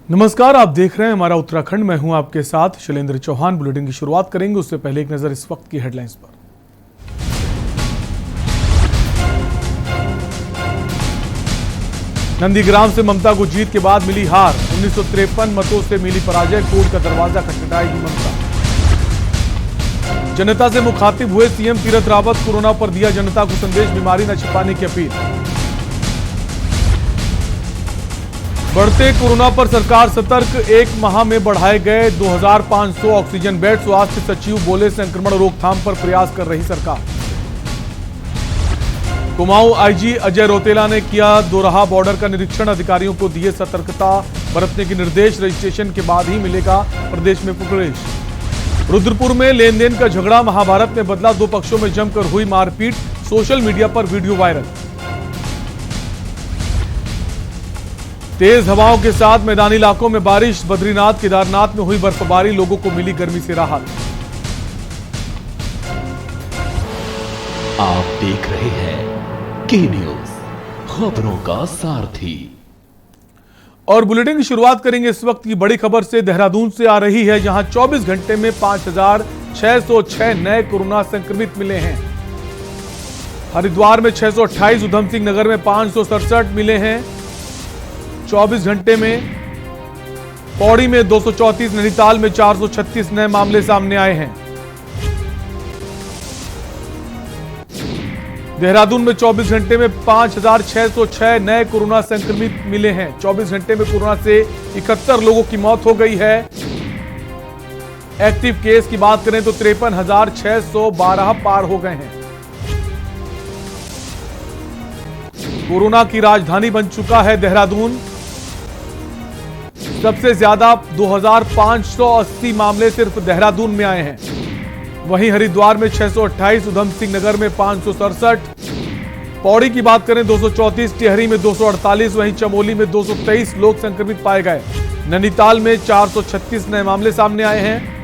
नमस्कार, आप देख रहे हैं हमारा उत्तराखंड। मैं हूं आपके साथ शैलेंद्र चौहान। बुलेटिन की शुरुआत करेंगे उससे पहले एक नजर इस वक्त की हेडलाइंस पर। नंदीग्राम से ममता को जीत के बाद मिली हार, 1953 मतों से मिली पराजय, कोर्ट का दरवाजा खटखटाएगी ममता। जनता से मुखातिब हुए सीएम तीरथ रावत, कोरोना पर दिया जनता को संदेश, बीमारी न छिपाने की अपील। बढ़ते कोरोना पर सरकार सतर्क, एक माह में बढ़ाए गए 2500 ऑक्सीजन बेड। स्वास्थ्य सचिव बोले, संक्रमण रोकथाम पर प्रयास कर रही सरकार। कुमाऊं आईजी अजय रौतेला ने किया दोरहा बॉर्डर का निरीक्षण, अधिकारियों को दिए सतर्कता बरतने के निर्देश। रजिस्ट्रेशन के बाद ही मिलेगा प्रदेश में प्रवेश। रुद्रपुर में लेन देन का झगड़ा महाभारत में बदला, दो पक्षों में जमकर हुई मारपीट, सोशल मीडिया पर वीडियो वायरल। तेज हवाओं के साथ मैदानी इलाकों में बारिश, बद्रीनाथ केदारनाथ में हुई बर्फबारी, लोगों को मिली गर्मी से राहत। आप देख रहे हैं के न्यूज, खबरों का सारथी। और बुलेटिन की शुरुआत करेंगे इस वक्त की बड़ी खबर से। देहरादून से आ रही है, जहां 24 घंटे में 5606 नए कोरोना संक्रमित मिले हैं। हरिद्वार में 628, उधम सिंह नगर में 567 मिले हैं 24 घंटे में। पौड़ी में 234, नैनीताल में 436 नए मामले सामने आए हैं। देहरादून में 24 घंटे में 5606 नए कोरोना संक्रमित मिले हैं। 24 घंटे में कोरोना से 71 लोगों की मौत हो गई है। एक्टिव केस की बात करें तो 53,612 पार हो गए हैं। कोरोना की राजधानी बन चुका है देहरादून। सबसे ज्यादा 2580 मामले सिर्फ देहरादून में आए हैं। वहीं हरिद्वार में 628, उधम सिंह नगर में 567, पौड़ी की बात करें 234, टिहरी में 248, वहीं चमोली में 223 लोग संक्रमित पाए गए। नैनीताल में 436 नए मामले सामने आए हैं।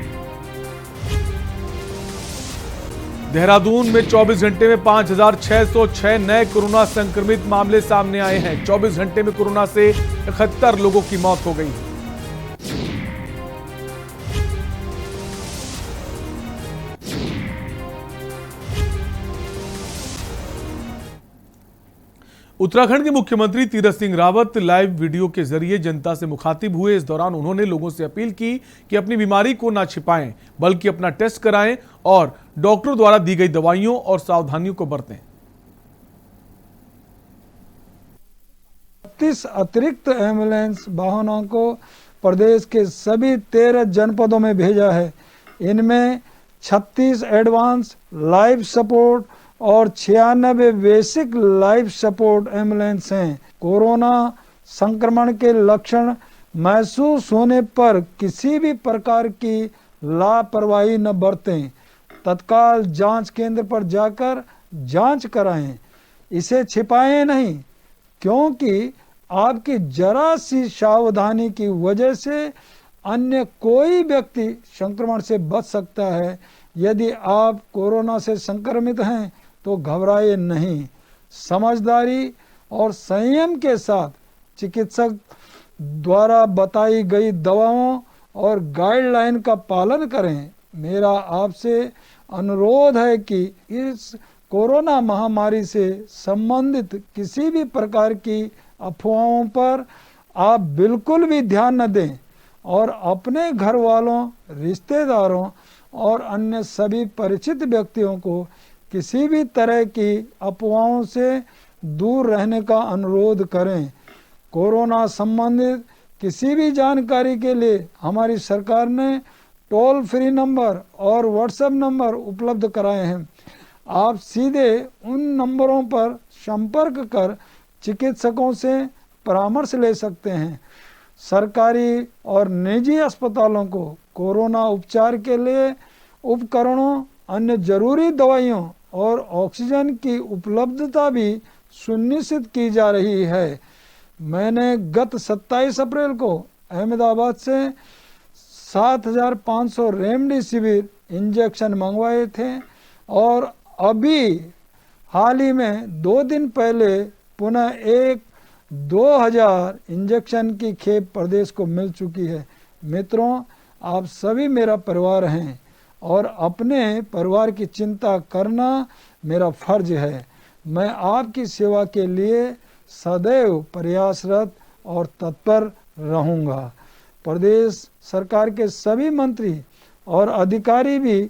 देहरादून में 24 घंटे में 5606 नए कोरोना संक्रमित मामले सामने आए हैं। 24 घंटे में कोरोना से 71 लोगों की मौत हो गई है। उत्तराखंड के मुख्यमंत्री तीरथ सिंह रावत लाइव वीडियो के जरिए जनता से मुखातिब हुए। इस दौरान उन्होंने लोगों से अपील की कि अपनी बीमारी को ना छिपाएं, बल्कि अपना टेस्ट कराएं और डॉक्टरों द्वारा दी गई दवाइयों और सावधानियों को बरतें। 30 अतिरिक्त एम्बुलेंस वाहनों को प्रदेश के सभी 13 जनपदों में भेजा है। इनमें 36 एडवांस लाइफ सपोर्ट और 96 बेसिक लाइफ सपोर्ट एम्बुलेंस हैं। कोरोना संक्रमण के लक्षण महसूस होने पर किसी भी प्रकार की लापरवाही न बरतें। तत्काल जांच केंद्र पर जाकर जांच कराएं। इसे छिपाएं नहीं, क्योंकि आपकी जरा सी सावधानी की वजह से अन्य कोई व्यक्ति संक्रमण से बच सकता है। यदि आप कोरोना से संक्रमित हैं तो घबराए नहीं। समझदारी और संयम के साथ चिकित्सक द्वारा बताई गई दवाओं और गाइडलाइन का पालन करें। मेरा आपसे अनुरोध है कि इस कोरोना महामारी से संबंधित किसी भी प्रकार की अफवाहों पर आप बिल्कुल भी ध्यान न दें और अपने घर वालों, रिश्तेदारों और अन्य सभी परिचित व्यक्तियों को किसी भी तरह की अफवाहों से दूर रहने का अनुरोध करें। कोरोना संबंधित किसी भी जानकारी के लिए हमारी सरकार ने टोल फ्री नंबर और व्हाट्सएप नंबर उपलब्ध कराए हैं। आप सीधे उन नंबरों पर संपर्क कर चिकित्सकों से परामर्श ले सकते हैं। सरकारी और निजी अस्पतालों को कोरोना उपचार के लिए उपकरणों, अन्य जरूरी दवाइयों और ऑक्सीजन की उपलब्धता भी सुनिश्चित की जा रही है। मैंने गत 27 अप्रैल को अहमदाबाद से 7500 रेमडेसिविर इंजेक्शन मंगवाए थे और अभी हाल ही में 2 दिन पहले पुनः 1 2000 इंजेक्शन की खेप प्रदेश को मिल चुकी है। मित्रों, आप सभी मेरा परिवार हैं और अपने परिवार की चिंता करना मेरा फर्ज है। मैं आपकी सेवा के लिए सदैव प्रयासरत और तत्पर रहूंगा। प्रदेश सरकार के सभी मंत्री और अधिकारी भी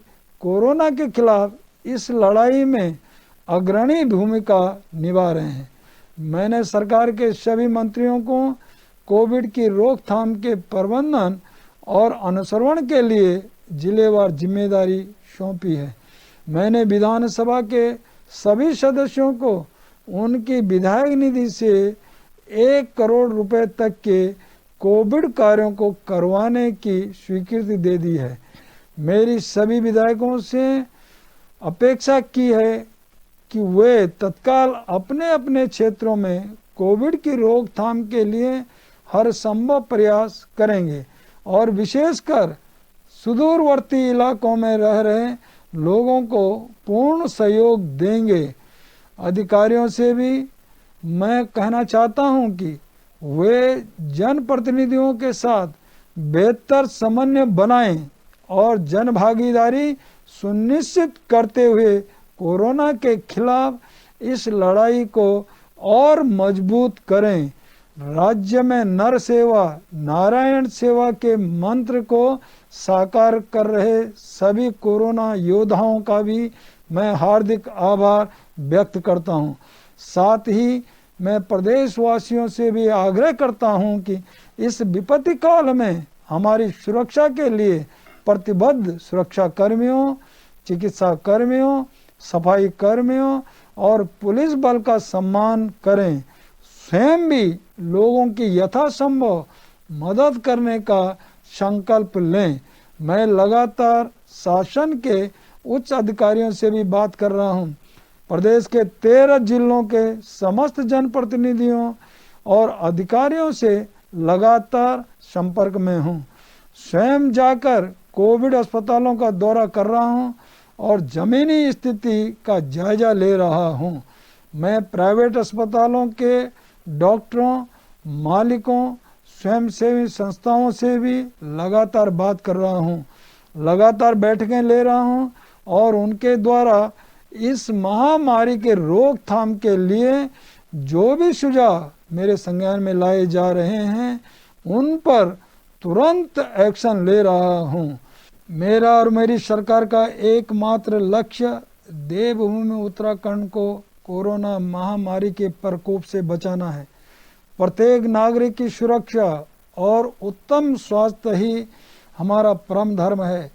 कोरोना के खिलाफ इस लड़ाई में अग्रणी भूमिका निभा रहे हैं। मैंने सरकार के सभी मंत्रियों को कोविड की रोकथाम के प्रबंधन और अनुसरण के लिए जिलेवार जिम्मेदारी सौंपी है। मैंने विधानसभा के सभी सदस्यों को उनकी विधायक निधि से 1 करोड़ रुपए तक के कोविड कार्यों को करवाने की स्वीकृति दे दी है। मेरी सभी विधायकों से अपेक्षा की है कि वे तत्काल अपने अपने क्षेत्रों में कोविड की रोकथाम के लिए हर संभव प्रयास करेंगे और विशेषकर सुदूरवर्ती इलाकों में रह रहे लोगों को पूर्ण सहयोग देंगे। अधिकारियों से भी मैं कहना चाहता हूं कि वे जनप्रतिनिधियों के साथ बेहतर समन्वय बनाएं और जन भागीदारी सुनिश्चित करते हुए कोरोना के खिलाफ इस लड़ाई को और मजबूत करें। राज्य में नर सेवा नारायण सेवा के मंत्र को साकार कर रहे सभी कोरोना योद्धाओं का भी मैं हार्दिक आभार व्यक्त करता हूं। साथ ही मैं प्रदेशवासियों से भी आग्रह करता हूं कि इस विपत्ति काल में हमारी सुरक्षा के लिए प्रतिबद्ध सुरक्षा कर्मियों, चिकित्सा कर्मियों, सफाई कर्मियों और पुलिस बल का सम्मान करें। स्वयं भी लोगों की यथासंभव मदद करने का संकल्प लें। मैं लगातार शासन के उच्च अधिकारियों से भी बात कर रहा हूं। प्रदेश के 13 जिलों के समस्त जनप्रतिनिधियों और अधिकारियों से लगातार संपर्क में हूं। स्वयं जाकर कोविड अस्पतालों का दौरा कर रहा हूं और जमीनी स्थिति का जायजा ले रहा हूं। मैं प्राइवेट अस्पतालों के डॉक्टरों, मालिकों, स्वयंसेवी संस्थाओं से भी लगातार बात कर रहा हूं, लगातार बैठकें ले रहा हूं और उनके द्वारा इस महामारी के रोकथाम के लिए जो भी सुझाव मेरे संज्ञान में लाए जा रहे हैं उन पर तुरंत एक्शन ले रहा हूं। मेरा और मेरी सरकार का एकमात्र लक्ष्य देवभूमि उत्तराखंड को कोरोना महामारी के प्रकोप से बचाना है। प्रत्येक नागरिक की सुरक्षा और उत्तम स्वास्थ्य ही हमारा परम धर्म है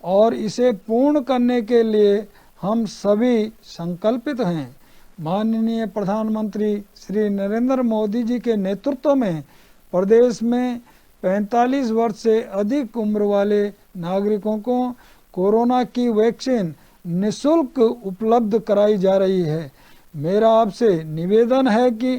और इसे पूर्ण करने के लिए हम सभी संकल्पित हैं। माननीय प्रधानमंत्री श्री नरेंद्र मोदी जी के नेतृत्व में प्रदेश में 45 वर्ष से अधिक उम्र वाले नागरिकों को कोरोना की वैक्सीन निःशुल्क उपलब्ध कराई जा रही है। मेरा आपसे निवेदन है कि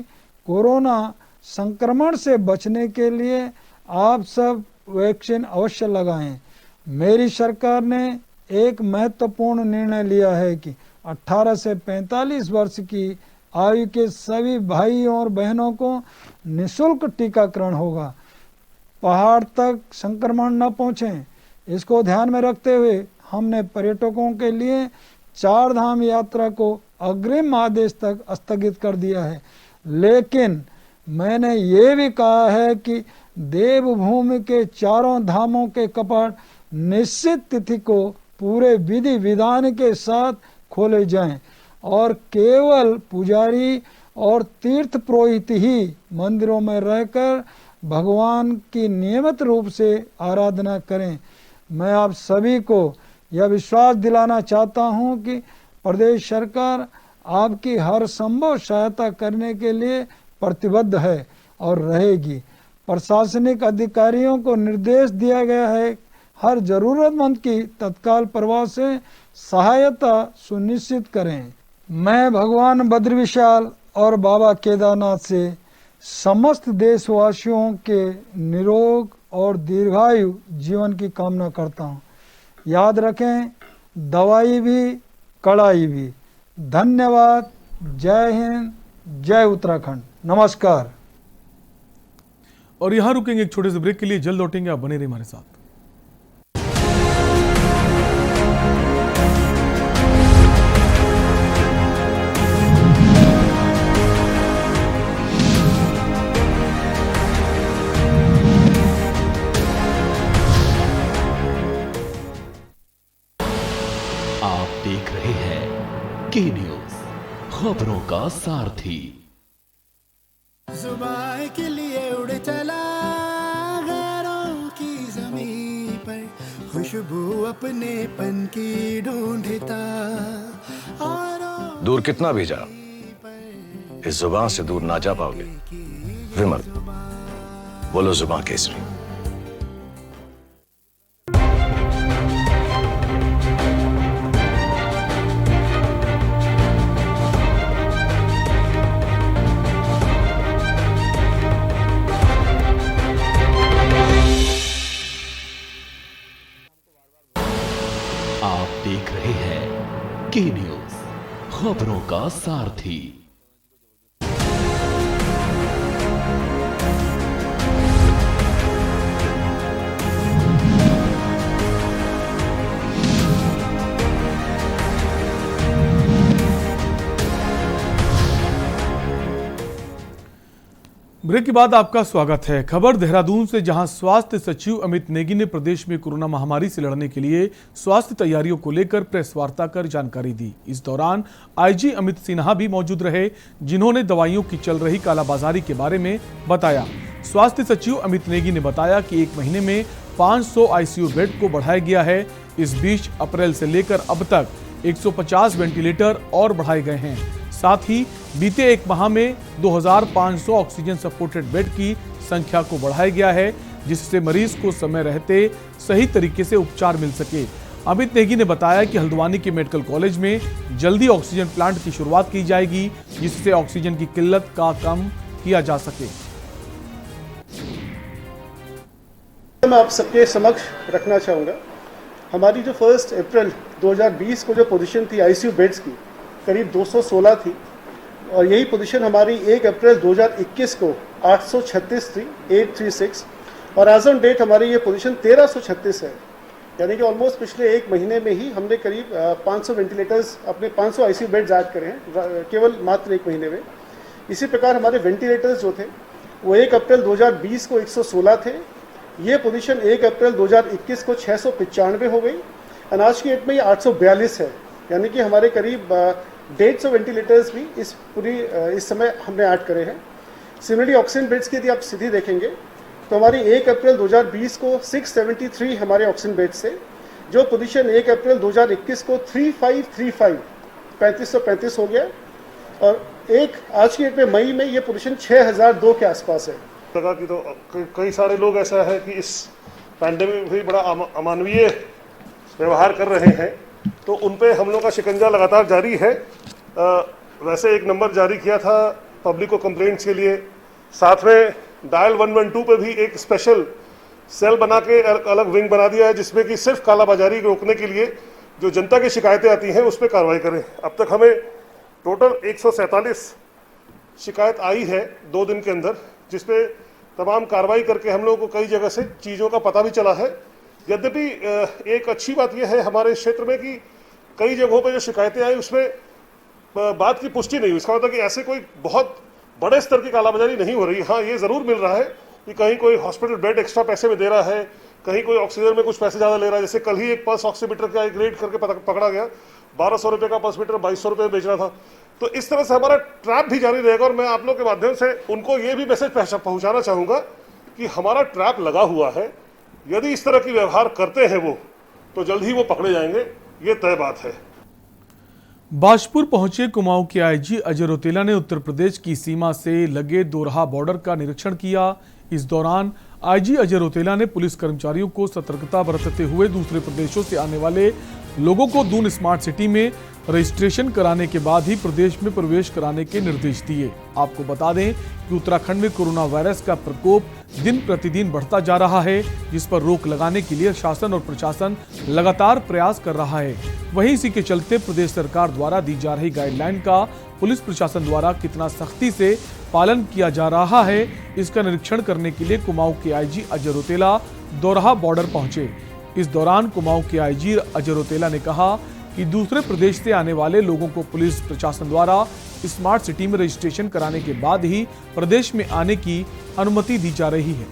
कोरोना संक्रमण से बचने के लिए आप सब वैक्सीन अवश्य लगाएं। मेरी सरकार ने एक महत्वपूर्ण निर्णय लिया है कि 18 से 45 वर्ष की आयु के सभी भाइयों और बहनों को निःशुल्क टीकाकरण होगा। पहाड़ तक संक्रमण न पहुंचे, इसको ध्यान में रखते हुए हमने पर्यटकों के लिए 4 धाम यात्रा को अग्रिम आदेश तक स्थगित कर दिया है। लेकिन मैंने ये भी कहा है कि देवभूमि के 4 धामों के कपाट निश्चित तिथि को पूरे विधि विधान के साथ खोले जाएं और केवल पुजारी और तीर्थ पुरोहित ही मंदिरों में रहकर भगवान की नियमित रूप से आराधना करें। मैं आप सभी को यह विश्वास दिलाना चाहता हूं कि प्रदेश सरकार आपकी हर संभव सहायता करने के लिए प्रतिबद्ध है और रहेगी। प्रशासनिक अधिकारियों को निर्देश दिया गया है हर जरूरतमंद की तत्काल प्रभाव से सहायता सुनिश्चित करें। मैं भगवान बद्री विशाल और बाबा केदारनाथ से समस्त देशवासियों के निरोग और दीर्घायु जीवन की कामना करता हूं। याद रखें, दवाई भी कड़ाई भी। धन्यवाद। जय हिंद, जय उत्तराखंड। नमस्कार। और यहां रुकेंगे एक छोटे से ब्रेक के लिए, जल्द लौटेंगे, आप बने रहिए हमारे साथ। आप देख रहे हैं के न्यूज, खबरों का सारथी। जुबान के लिए उड़ चला गैरों की ज़मीं पर, खुशबू अपने पन की ढूंढता। दूर कितना भी जा, इस जुबान से दूर ना जा पाओगे। विमल, बोलो जुबान केसरी। आप देख रहे हैं के न्यूज, खबरों का सारथी। ब्रेक के बाद आपका स्वागत है। खबर देहरादून से, जहां स्वास्थ्य सचिव अमित नेगी ने प्रदेश में कोरोना महामारी से लड़ने के लिए स्वास्थ्य तैयारियों को लेकर प्रेस वार्ता कर जानकारी दी। इस दौरान आईजी अमित सिन्हा भी मौजूद रहे, जिन्होंने दवाइयों की चल रही कालाबाजारी के बारे में बताया। स्वास्थ्य सचिव अमित नेगी ने बताया कि एक महीने में 500 आईसीयू बेड को बढ़ाया गया है। इस बीच अप्रैल से लेकर अब तक 150 वेंटिलेटर और बढ़ाए गए हैं। साथ ही बीते एक माह में 2500 ऑक्सीजन सपोर्टेड बेड की संख्या को बढ़ाया गया है, जिससे मरीज को समय रहते सही तरीके से उपचार मिल सके। अमित नेगी ने बताया कि हल्द्वानी के मेडिकल कॉलेज में जल्दी ऑक्सीजन प्लांट की शुरुआत की जाएगी, जिससे ऑक्सीजन की किल्लत का कम किया जा सके। मैं आप सबके समक्ष रखना चाहूँगा, हमारी जो 1 अप्रैल 2020 को जो पोजीशन थी आईसीयू बेड्स की, करीब 216 थी, और यही पोजीशन हमारी 1 अप्रैल 2021 को 836 थी, 836, और एज ऑन डेट हमारी ये पोजीशन 1336 है। यानी कि ऑलमोस्ट पिछले एक महीने में ही हमने करीब 500 वेंटिलेटर्स, अपने 500 आईसीयू बेड्स ऐड करे हैं केवल मात्र एक महीने में। इसी प्रकार हमारे वेंटिलेटर्स जो थे वो 1 अप्रैल 2020 को 116 थे, ये पोजीशन 1 अप्रैल 2021 को 695 हो गई, और आज की डेट में ये 842 है। यानी कि हमारे करीब 150 वेंटिलेटर्स भी इस समय हमने ऐड करे हैं। सिमिलरली ऑक्सीजन बेड्स की यदि आप स्थिति देखेंगे तो हमारी 1 अप्रैल 2020 को 673 हमारे ऑक्सीजन बेड्स थे, जो पोजीशन 1 अप्रैल 2021 को 3535 3535 हो गया, और आज की डेट में मई में ये पोजीशन 6002 के आसपास है। लगा कि तो कई सारे लोग ऐसा है कि इस पैंडेमिक में भी बड़ा अमानवीय व्यवहार कर रहे हैं, तो उन पे हम लोग का शिकंजा लगातार जारी है। वैसे एक नंबर जारी किया था पब्लिक को कंप्लेंट्स के लिए, साथ में डायल 112 पे भी एक स्पेशल सेल बना के अलग विंग बना दिया है, जिसमें कि सिर्फ कालाबाजारी रोकने के लिए जो जनता की शिकायतें आती हैं उस पर कार्रवाई करें। अब तक हमें टोटल 147 शिकायत आई है 2 दिन के अंदर, जिसपे तमाम कार्रवाई करके हम लोगों को कई जगह से चीज़ों का पता भी चला है। यद्यपि एक अच्छी बात यह है हमारे क्षेत्र में कि कई जगहों पर जो शिकायतें आई उसमें बात की पुष्टि नहीं हुई। इसका मतलब कि ऐसे कोई बहुत बड़े स्तर की कालाबाजारी नहीं हो रही। हाँ, ये ज़रूर मिल रहा है कि कहीं कोई हॉस्पिटल बेड एक्स्ट्रा पैसे में दे रहा है, कहीं कोई ऑक्सीजन में कुछ पैसे ज़्यादा ले रहा है। जैसे कल ही एक पल्स ऑक्सीमीटर का एक रेट करके पकड़ा गया, 1200 रुपये का पल्स मीटर 2200 रुपये में बेच रहा था। तो इस तरह से हमारा ट्रैप भी जारी रहेगा, और मैं आप लोग के माध्यम से उनको ये भी मैसेज पहुंचाना चाहूँगा कि हमारा ट्रैप लगा हुआ है। यदि इस तरह की व्यवहार करते हैं वो, तो जल्द ही वो पकड़े जाएंगे, ये तय बात है। बाजपुर पहुंचे कुमाऊं के आईजी अजय रौतेला ने उत्तर प्रदेश की सीमा से लगे दोरहा बॉर्डर का निरीक्षण किया। इस दौरान आईजी अजय रौतेला ने पुलिस कर्मचारियों को सतर्कता बरतते हुए दूसरे प्रदेशों से आने वाले लोगों को दून स्मार्ट सिटी में रजिस्ट्रेशन कराने के बाद ही प्रदेश में प्रवेश कराने के निर्देश दिए। आपको बता दें कि उत्तराखंड में कोरोना वायरस का प्रकोप दिन प्रतिदिन बढ़ता जा रहा है, जिस पर रोक लगाने के लिए शासन और प्रशासन लगातार प्रयास कर रहा है। वहीं इसी के चलते प्रदेश सरकार द्वारा दी जा रही गाइडलाइन का पुलिस प्रशासन द्वारा कितना सख्ती से पालन किया जा रहा है, इसका निरीक्षण करने के लिए कुमाऊं के आईजी अजय रौतेला दोरहा बॉर्डर पहुंचे। इस दौरान कुमाऊं के आईजी अजय रौतेला ने कहा कि दूसरे प्रदेश से आने वाले लोगों को पुलिस प्रशासन द्वारा स्मार्ट सिटी में रजिस्ट्रेशन कराने के बाद ही प्रदेश में आने की अनुमति दी जा रही है।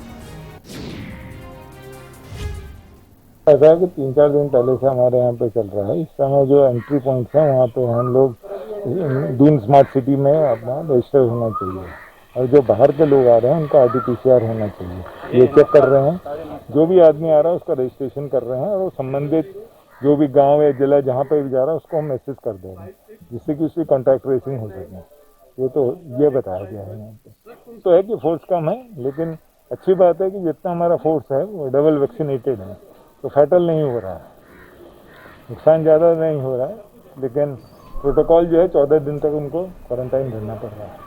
ऐसा है कि 3-4 दिन पहले से हमारे यहाँ पे चल रहा है। इस समय जो एंट्री पॉइंट्स हैं वहाँ पे हम लोग दून स्मार्ट सिटी में अपना रजिस्टर होना चाहिए, और जो बाहर के लोग आ रहे हैं उनका RT-PCR होना चाहिए। ये चेक कर रहे हैं, जो भी आदमी आ रहा है उसका रजिस्ट्रेशन कर रहे हैं, और वो संबंधित जो भी गांव या जिला जहाँ पे भी जा रहा है उसको हम मैसेज कर दे रहे हैं, जिससे कि उसकी कॉन्टैक्ट ट्रेसिंग हो सके। ये बताया गया है। यहाँ पे तो है कि फोर्स कम है, लेकिन अच्छी बात है कि जितना हमारा फोर्स है वो डबल वैक्सीनेटेड है, तो फैटल नहीं हो रहा है, नुकसान ज़्यादा नहीं हो रहा है। लेकिन प्रोटोकॉल जो है 14 दिन तक उनको क्वारंटाइन रहना पड़ रहा है।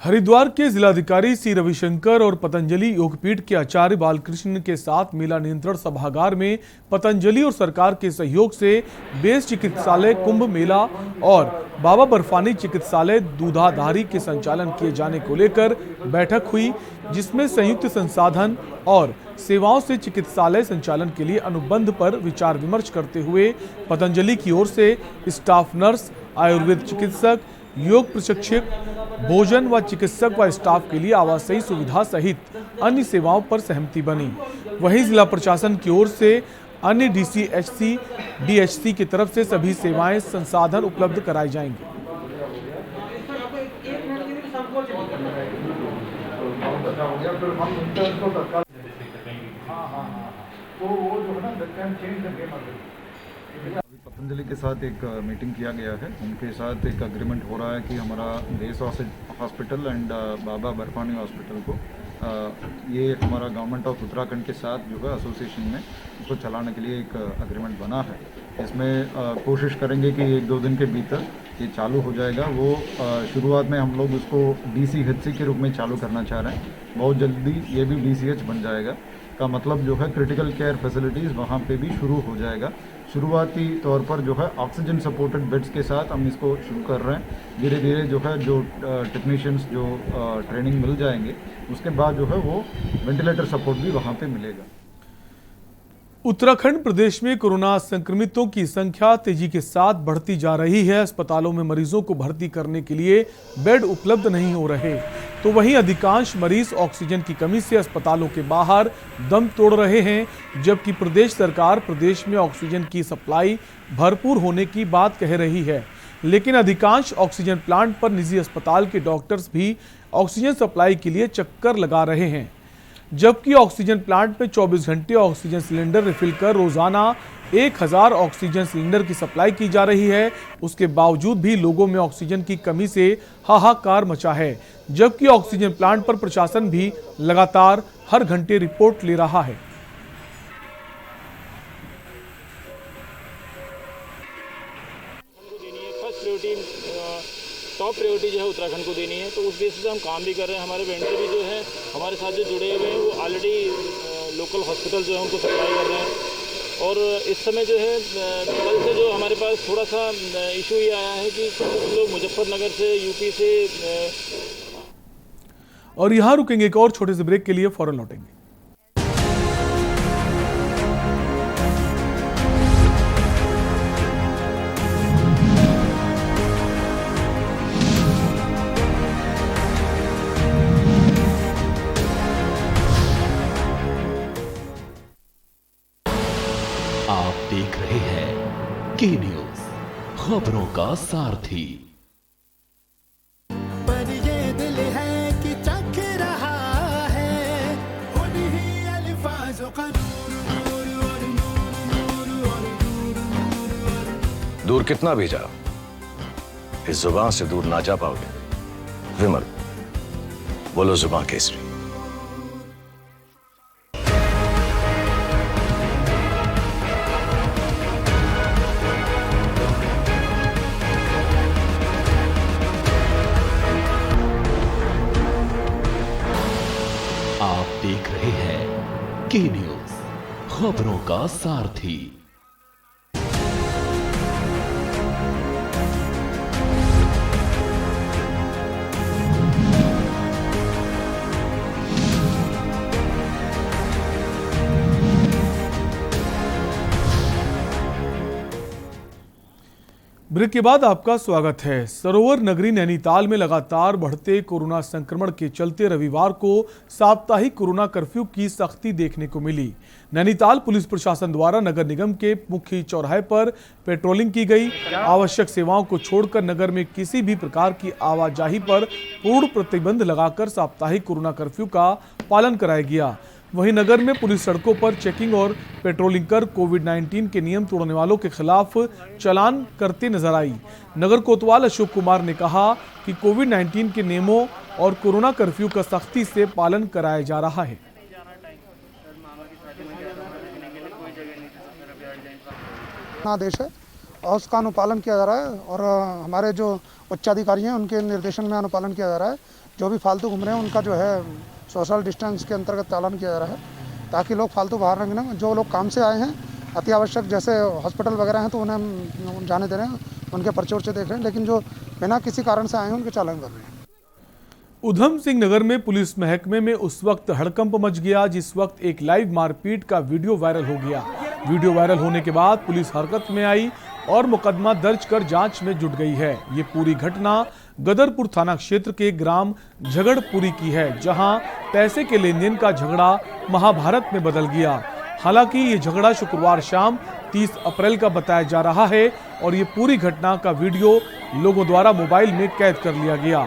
हरिद्वार के जिलाधिकारी सी रविशंकर और पतंजलि योगपीठ के आचार्य बालकृष्ण के साथ मेला नियंत्रण सभागार में पतंजलि और सरकार के सहयोग से बेस चिकित्सालय कुंभ मेला और बाबा बर्फानी चिकित्सालय दूधाधारी के संचालन किए जाने को लेकर बैठक हुई, जिसमें संयुक्त संसाधन और सेवाओं से चिकित्सालय संचालन के लिए अनुबंध पर विचार विमर्श करते हुए पतंजलि की ओर से स्टाफ नर्स, आयुर्वेद चिकित्सक, योग प्रशिक्षक, भोजन व चिकित्सक व स्टाफ के लिए आवासीय सुविधा सहित अन्य सेवाओं पर सहमति बनी। वहीं जिला प्रशासन की ओर से अन्य DCHC, DHC की तरफ से सभी सेवाएं संसाधन उपलब्ध कराए जाएंगे। पतंजलि के साथ एक मीटिंग किया गया है, उनके साथ एक एग्रीमेंट हो रहा है कि हमारा base hospital and Baba Barfani hospital को ये हमारा गवर्नमेंट ऑफ उत्तराखंड के साथ जो है एसोसिएशन में उसको चलाने के लिए एक एग्रीमेंट बना है। इसमें कोशिश करेंगे कि 1-2 दिन के भीतर ये चालू हो जाएगा। वो शुरुआत में हम लोग उसको DCHC के रूप में चालू करना चाह रहे हैं, बहुत जल्दी ये भी DCH बन जाएगा। का मतलब जो है क्रिटिकल केयर फैसिलिटीज़ वहाँ पे भी शुरू हो जाएगा। शुरुआती तौर पर जो है ऑक्सीजन सपोर्टेड बेड्स के साथ हम इसको शुरू कर रहे हैं। धीरे धीरे जो है जो टेक्नीशियंस जो ट्रेनिंग मिल जाएंगे, उसके बाद जो है वो वेंटिलेटर सपोर्ट भी वहाँ पे मिलेगा। उत्तराखंड प्रदेश में कोरोना संक्रमितों की संख्या तेजी के साथ बढ़ती जा रही है। अस्पतालों में मरीजों को भर्ती करने के लिए बेड उपलब्ध नहीं हो रहे, तो वहीं अधिकांश मरीज ऑक्सीजन की कमी से अस्पतालों के बाहर दम तोड़ रहे हैं। जबकि प्रदेश सरकार प्रदेश में ऑक्सीजन की सप्लाई भरपूर होने की बात कह रही है, लेकिन अधिकांश ऑक्सीजन प्लांट पर निजी अस्पताल के डॉक्टर्स भी ऑक्सीजन सप्लाई के लिए चक्कर लगा रहे हैं। जबकि ऑक्सीजन प्लांट में 24 घंटे ऑक्सीजन सिलेंडर रिफिल कर रोजाना 1000 ऑक्सीजन सिलेंडर की सप्लाई की जा रही है। उसके बावजूद भी लोगों में ऑक्सीजन की कमी से हाहाकार मचा है। जबकि ऑक्सीजन प्लांट पर प्रशासन भी लगातार हर घंटे रिपोर्ट ले रहा है। टॉप प्रायोरिटी जो है उत्तराखंड को देनी है, तो उस बेसिस पे हम काम भी कर रहे हैं। हमारे वेंडर भी जो है हमारे साथ जो जुड़े हुए हैं वो ऑलरेडी लोकल हॉस्पिटल जो है उनको सप्लाई कर रहे हैं। और इस समय जो है कल से जो हमारे पास थोड़ा सा इशू ये आया है कि कुछ लोग मुजफ्फरनगर से, यूपी से। और यहाँ रुकेंगे एक और छोटे से ब्रेक के लिए, फौरन लौटेंगे। आप देख रहे हैं के न्यूज, खबरों का सारथी। पर ये दिल है कि चख रहा है उन्हीं अल्फाजों का दूर कितना भी जाओ, इस जुबान से दूर ना जा पाओगे। विमल, बोलो जुबान केसरी। के न्यूज, खबरों का सारथी। ब्रेक के बाद आपका स्वागत है। सरोवर नगरी नैनीताल में लगातार बढ़ते कोरोना संक्रमण के चलते रविवार को साप्ताहिक कोरोना कर्फ्यू की सख्ती देखने को मिली। नैनीताल पुलिस प्रशासन द्वारा नगर निगम के मुख्य चौराहे पर पेट्रोलिंग की गई। आवश्यक सेवाओं को छोड़कर नगर में किसी भी प्रकार की आवाजाही पर पूर्ण प्रतिबंध लगाकर साप्ताहिक कोरोना कर्फ्यू का पालन कराया गया। वहीं नगर में पुलिस सड़कों पर चेकिंग और पेट्रोलिंग कर कोविड-19 के नियम तोड़ने वालों के खिलाफ चालान करते नजर आई। नगर कोतवाल अशोक कुमार ने कहा कि कोविड-19 के नियमों और कोरोना कर्फ्यू का सख्ती से पालन कराया जा रहा है। आदेश है और उसका अनुपालन किया जा रहा है और हमारे जो उच्चाधिकारी हैं उनके निर्देशन में अनुपालन किया जा रहा है। जो भी फालतू घूम रहे हैं उनका जो है सोशल डिस्टेंस के अंतर्गत चालान किया जा रहा है ताकि लोग फालतू बाहर न निकलें। जो लोग काम से आए हैं अति आवश्यक जैसे हॉस्पिटल वगैरह हैं तो उन्हें हम जाने दे रहे हैं, उनके पर्चे वर्चे देख रहे हैं, लेकिन जो बिना किसी कारण से आए हैं उनके चालान कर रहे हैं। उधम सिंह नगर में पुलिस महकमे में उस वक्त हड़कंप मच गया जिस वक्त एक लाइव मारपीट का वीडियो वायरल हो गया। वीडियो वायरल होने के बाद पुलिस हरकत में आई और मुकदमा दर्ज कर जांच में जुट गई है। ये पूरी घटना गदरपुर थाना क्षेत्र के ग्राम झगड़पुरी की है, जहां पैसे के लेन देन का झगड़ा महाभारत में बदल गया। हालांकि ये झगड़ा शुक्रवार शाम 30 अप्रैल का बताया जा रहा है और ये पूरी घटना का वीडियो लोगों द्वारा मोबाइल में कैद कर लिया गया।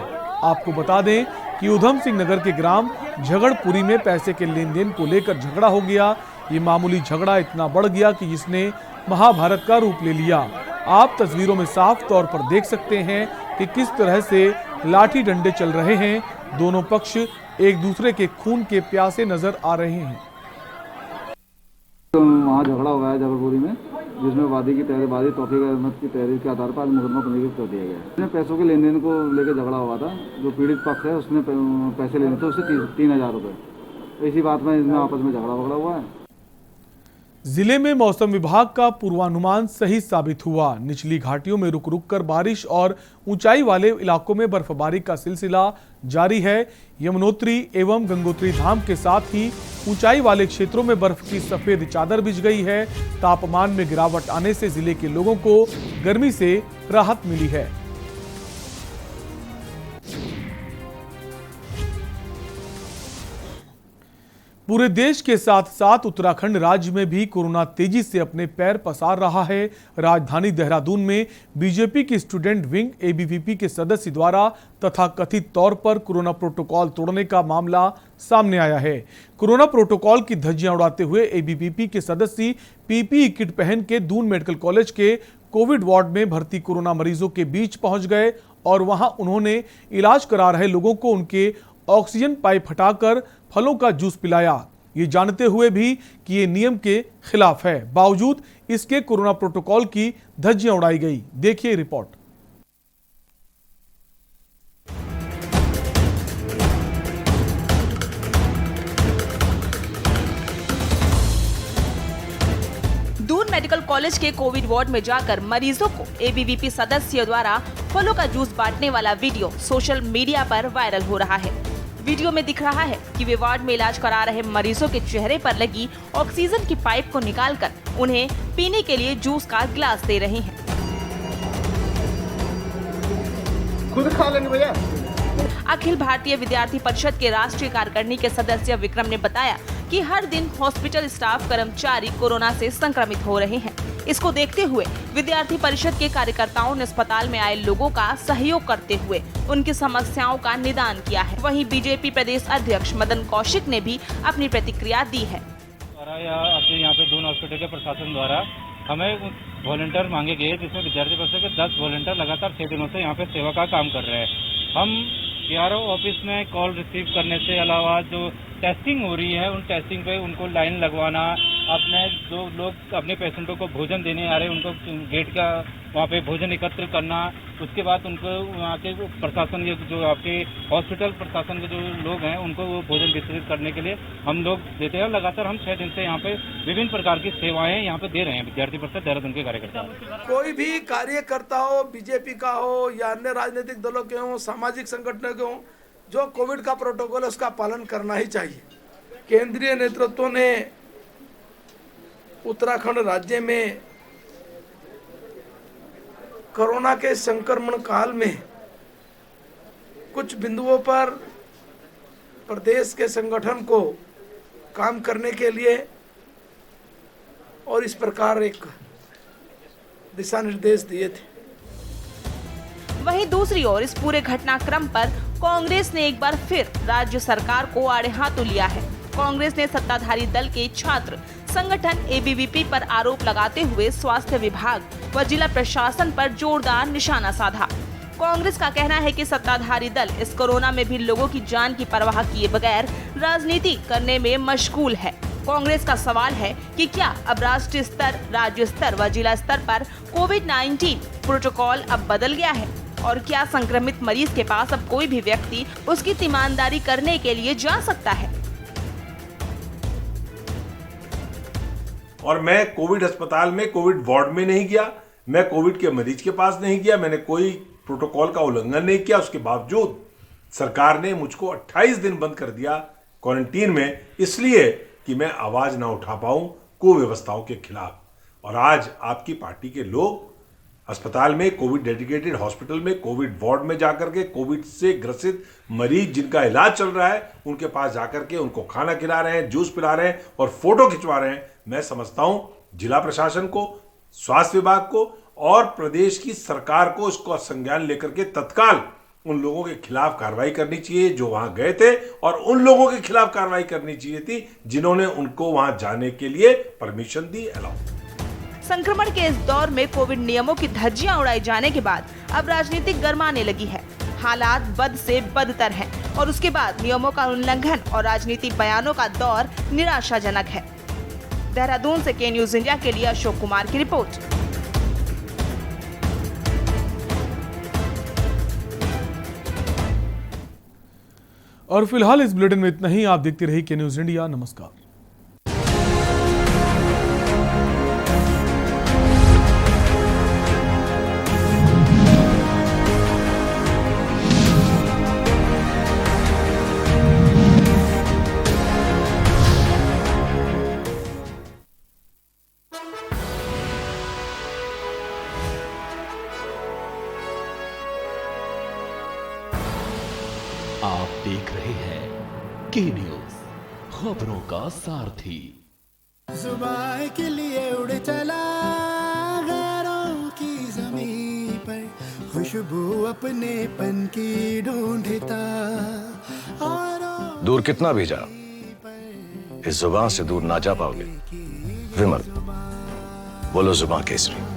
आपको बता दें कि उधम सिंह नगर के ग्राम झगड़पुरी में पैसे के लेन देन को लेकर झगड़ा हो गया। ये मामूली झगड़ा इतना बढ़ गया कि जिसने महाभारत का रूप ले लिया। आप तस्वीरों में साफ तौर पर देख सकते हैं कि किस तरह से लाठी डंडे चल रहे हैं। दोनों पक्ष एक दूसरे के खून के प्यासे नजर आ रहे हैं। वहाँ झगड़ा हुआ है झगड़पुरी में, जिसमें वादी तौफीक अहमद की तहरीर के आधार पर आज मुकदमा पंजीकृत कर दिया गया है। इसमें पैसों के लेन देन को लेकर झगड़ा हुआ था। जो पीड़ित पक्ष है उसने पैसे लेने थे उससे 3,000 रुपये। इसी बात में इसमें आपस में झगड़ा हुआ है। जिले में मौसम विभाग का पूर्वानुमान सही साबित हुआ। निचली घाटियों में रुक रुक कर बारिश और ऊंचाई वाले इलाकों में बर्फबारी का सिलसिला जारी है। यमुनोत्री एवं गंगोत्री धाम के साथ ही ऊंचाई वाले क्षेत्रों में बर्फ की सफेद चादर बिछ गई है। तापमान में गिरावट आने से जिले के लोगों को गर्मी से राहत मिली है। पूरे देश के साथ साथ उत्तराखंड राज्य में भी कोरोना तेजी से अपने पैर पसार रहा है। राजधानी देहरादून में बीजेपी की स्टूडेंट विंग एबीवीपी के सदस्य द्वारा तथा कथित तौर पर कोरोना प्रोटोकॉल तोड़ने का मामला सामने आया है। कोरोना प्रोटोकॉल की धज्जियां उड़ाते हुए एबीवीपी के सदस्य पीपीई किट पहन के दून मेडिकल कॉलेज के कोविड वार्ड में भर्ती कोरोना मरीजों के बीच पहुंच गए और वहां उन्होंने इलाज करा रहे लोगों को उनके ऑक्सीजन पाइप हटाकर फलों का जूस पिलाया, ये जानते हुए भी कि ये नियम के खिलाफ है। बावजूद इसके कोरोना प्रोटोकॉल की धज्जियां उड़ाई गई। देखिए रिपोर्ट। दून मेडिकल कॉलेज के कोविड वार्ड में जाकर मरीजों को एबीवीपी सदस्यों द्वारा फलों का जूस बांटने वाला वीडियो सोशल मीडिया पर वायरल हो रहा है। वीडियो में दिख रहा है कि वे वार्ड में इलाज करा रहे मरीजों के चेहरे पर लगी ऑक्सीजन की पाइप को निकालकर उन्हें पीने के लिए जूस का गिलास दे रहे हैं। खुद खा लेंगे भैया। अखिल भारतीय विद्यार्थी परिषद के राष्ट्रीय कार्यकारिणी के सदस्य विक्रम ने बताया कि हर दिन हॉस्पिटल स्टाफ कर्मचारी कोरोना से संक्रमित हो रहे हैं। इसको देखते हुए विद्यार्थी परिषद के कार्यकर्ताओं ने अस्पताल में आए लोगों का सहयोग करते हुए उनकी समस्याओं का निदान किया है। वहीं बीजेपी प्रदेश अध्यक्ष मदन कौशिक ने भी अपनी प्रतिक्रिया दी है। यहाँ पे दून हॉस्पिटल के प्रशासन द्वारा हमें वॉलंटियर मांगे गए, जिसमें विद्यार्थी परिषद के 10 वॉलंटियर लगातार 6 दिनों से यहाँ पे सेवा का काम कर रहे हैं। हम PRO ऑफिस में कॉल रिसीव करने से अलावा जो टेस्टिंग हो रही है उन टेस्टिंग पे उनको लाइन लगवाना, अपने जो लोग अपने पेशेंटों को भोजन देने आ रहे हैं उनको गेट का वहाँ पे भोजन एकत्र करना, उसके बाद उनको वहाँ के प्रशासन के जो आपके हॉस्पिटल प्रशासन के जो लोग हैं उनको वो भोजन वितरित करने के लिए हम लोग देते हैं। लगातार हम 6 दिन से यहाँ पे विभिन्न प्रकार की सेवाएं यहाँ पे दे रहे हैं विद्यार्थी परिषद देहरादून के कार्यकर्ता। कोई भी कार्यकर्ता हो, बीजेपी का हो या अन्य राजनीतिक दलों के हो, सामाजिक संगठनों के हो, जो कोविड का प्रोटोकॉल है उसका पालन करना ही चाहिए। केंद्रीय नेतृत्व ने उत्तराखंड राज्य में कोरोना के संक्रमण काल में कुछ बिंदुओं पर प्रदेश के संगठन को काम करने के लिए और इस प्रकार एक दिशा निर्देश दिए थे। वहीं दूसरी ओर इस पूरे घटनाक्रम पर कांग्रेस ने एक बार फिर राज्य सरकार को आड़े हाथों लिया है। कांग्रेस ने सत्ताधारी दल के छात्र संगठन एबीवीपी पर आरोप लगाते हुए स्वास्थ्य विभाग व जिला प्रशासन पर जोरदार निशाना साधा। कांग्रेस का कहना है कि सत्ताधारी दल इस कोरोना में भी लोगों की जान की परवाह किए बगैर राजनीति करने में मशगूल है। कांग्रेस का सवाल है कि क्या अब राष्ट्रीय स्तर, राज्य स्तर व जिला स्तर पर कोविड-19 प्रोटोकॉल अब बदल गया है और क्या संक्रमित मरीज के पास अब कोई भी व्यक्ति उसकी तीमानदारी करने के लिए जा सकता है। और मैं कोविड अस्पताल में, कोविड वार्ड में नहीं गया, मैं कोविड के मरीज के पास नहीं गया, मैंने कोई प्रोटोकॉल का उल्लंघन नहीं किया। उसके बावजूद सरकार ने मुझको 28 दिन बंद कर दिया क्वारंटीन में, इसलिए कि मैं आवाज ना उठा पाऊं कुव्यवस्थाओं के खिलाफ। और आज आपकी पार्टी के लोग अस्पताल में, कोविड डेडिकेटेड हॉस्पिटल में, कोविड वार्ड में जाकर के कोविड से ग्रसित मरीज जिनका इलाज चल रहा है उनके पास जाकर के उनको खाना खिला रहे हैं, जूस पिला रहे हैं और फोटो खिंचवा रहे हैं। मैं समझता हूं जिला प्रशासन को, स्वास्थ्य विभाग को और प्रदेश की सरकार को इसको संज्ञान लेकर के तत्काल उन लोगों के खिलाफ कार्रवाई करनी चाहिए जो वहां गए थे, और उन लोगों के खिलाफ कार्रवाई करनी चाहिए थी जिन्होंने उनको वहां जाने के लिए परमिशन दी, अलाउ। संक्रमण के इस दौर में कोविड नियमों की धज्जियां उड़ाई जाने के बाद अब राजनीति गरमाने लगी है। हालात बद से बदतर हैं और उसके बाद नियमों का उल्लंघन और राजनीतिक बयानों का दौर निराशाजनक है। देहरादून से के न्यूज इंडिया के लिए अशोक कुमार की रिपोर्ट। और फिलहाल इस बुलेटिन में इतना ही। आप देखते रहिए के न्यूज इंडिया। नमस्कार। आप देख रहे हैं के न्यूज, खबरों का सारथी। जुबान के लिए उड़ चला गैरों की ज़मीं पर, खुशबू अपने पन की ढूंढता। दूर कितना भी जा, इस जुबान से दूर ना जा पाओगे। विमल, बोलो जुबान केसरी।